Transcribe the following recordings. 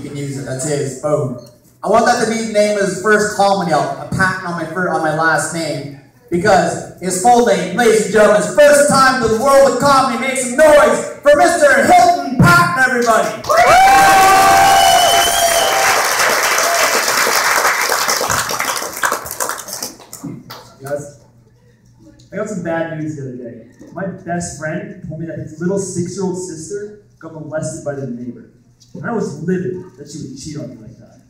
can use it. That's his. Boom. I want that to be the name of his first comedy album, a Patton on my last name, because his full name, ladies and gentlemen, his first time to the world of comedy. Make some noise for Mr. Hilton Patton, everybody. Guys, I got some bad news the other day. My best friend told me that his little 6-year-old sister got molested by the neighbor. And I was livid that she would cheat on me like that.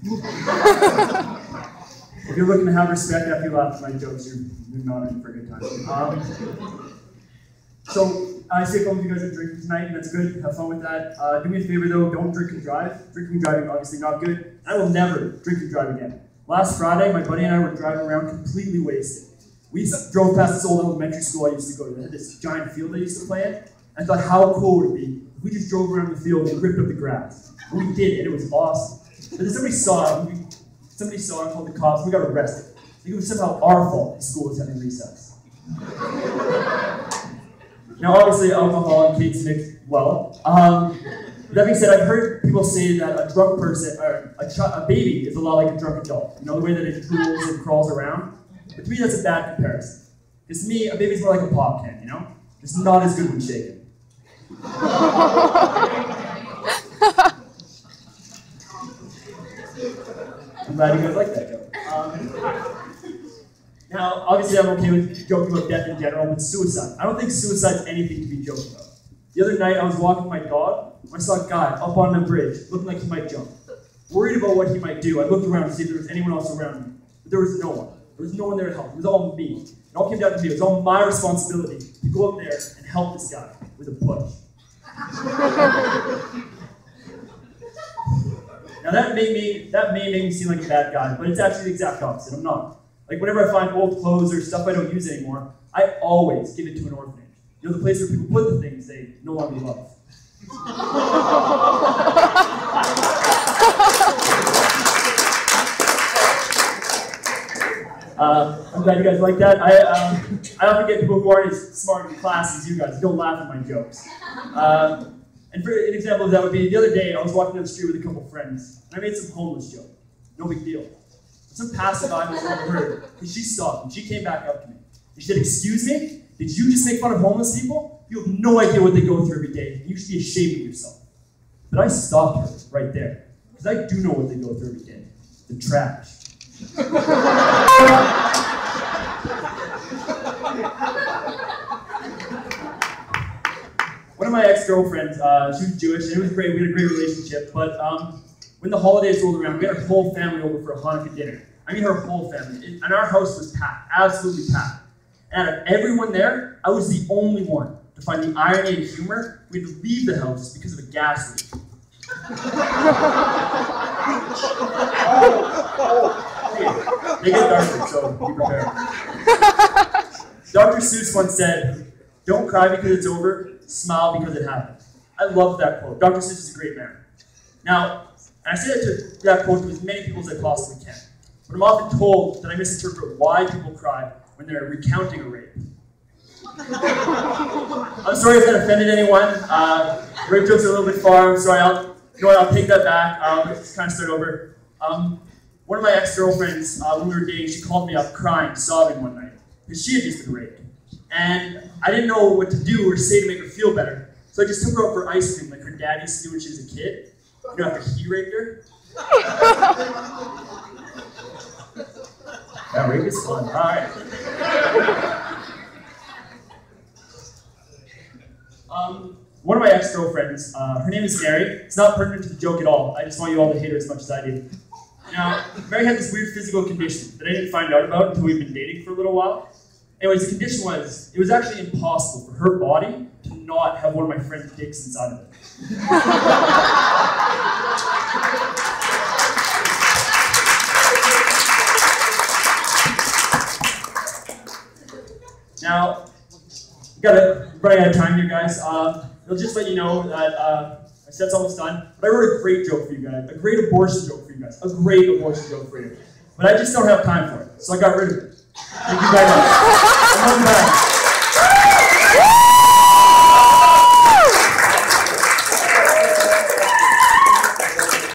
If you're looking to have respect after you laugh at my jokes, you're not in for a good time. So I see a couple of you guys are drinking tonight, and that's good. Have fun with that. Do me a favor though, don't drink and drive. Drinking and driving obviously not good. I will never drink and drive again. Last Friday, my buddy and I were driving around completely wasted. We drove past this old elementary school I used to go to. They had this giant field I used to play in. I thought, how cool would it be if we just drove around the field and ripped up the grass? And we did, and it was awesome. But then somebody saw it, and called the cops, and we got arrested. I think it was somehow our fault the school was having recess. Now, obviously, alcohol and cakes mix well. That being said, I've heard people say that a drunk person, or a baby, is a lot like a drunk adult. You know, the way that it drools and crawls around. But to me, that's a bad comparison. Because to me, a baby's more like a pop can, you know? Just not as good when shaken. I'm glad you guys like that joke. Now, obviously I'm okay with joking about death in general, but suicide. I don't think suicide's anything to be joked about. The other night, I was walking my dog, and I saw a guy up on the bridge, looking like he might jump. Worried about what he might do, I looked around to see if there was anyone else around me. But there was no one. There was no one there to help. It was all me. It all came down to me. It was all my responsibility to go up there and help this guy with a push. Now that may make me seem like a bad guy, but it's actually the exact opposite. I'm not. Like whenever I find old clothes or stuff I don't use anymore, I always give it to an orphanage. You know, the place where people put the things they no longer love. I'm glad you guys like that. I often get people who aren't as smart in class as you guys. Don't laugh at my jokes. And for an example of that would be, the other day I was walking down the street with a couple friends, and I made some homeless joke. No big deal. Some passerby was overheard, and she stopped, and she came back up to me. And she said, "Excuse me? Did you just make fun of homeless people? You have no idea what they go through every day, and you should be ashamed of yourself." But I stopped her right there, because I do know what they go through every day. The trash. One of my ex-girlfriends, she was Jewish, and it was great. We had a great relationship, but when the holidays rolled around, we had her whole family over for a Hanukkah dinner. I mean her whole family. And our house was packed, absolutely packed. And out of everyone there, I was the only one to find the irony and humor. We had to leave the house because of a gas leak. They get darker, so be prepared. Dr. Seuss once said, "Don't cry because it's over, smile because it happened." I love that quote. Dr. Seuss is a great man. Now, and I say that quote to as many people as I possibly can, but I'm often told that I misinterpret why people cry when they're recounting a rape. I'm sorry if that offended anyone. Rape jokes are a little bit far. I'm sorry. I'll take that back. Let's kind of start over. One of my ex-girlfriends, when we were dating, she called me up crying, sobbing one night, because she had just been raped. And I didn't know what to do or say to make her feel better, so I just took her out for ice cream like her dad used to do when she was a kid. You know, after he raped her. That rape is fun. All right. One of my ex-girlfriends, her name is Mary. It's not pertinent to the joke at all. I just want you all to hate her as much as I do. Now, Mary had this weird physical condition that I didn't find out about until we'd been dating for a little while. Anyways, the condition was, it was actually impossible for her body to not have one of my friend's dicks inside of it. Now, running out of time here, guys. I'll just let you know that my set's almost done, but I wrote a great joke for you guys, a great abortion joke for you guys, a great abortion joke for you. But I just don't have time for it, so I got rid of it. Thank you very much.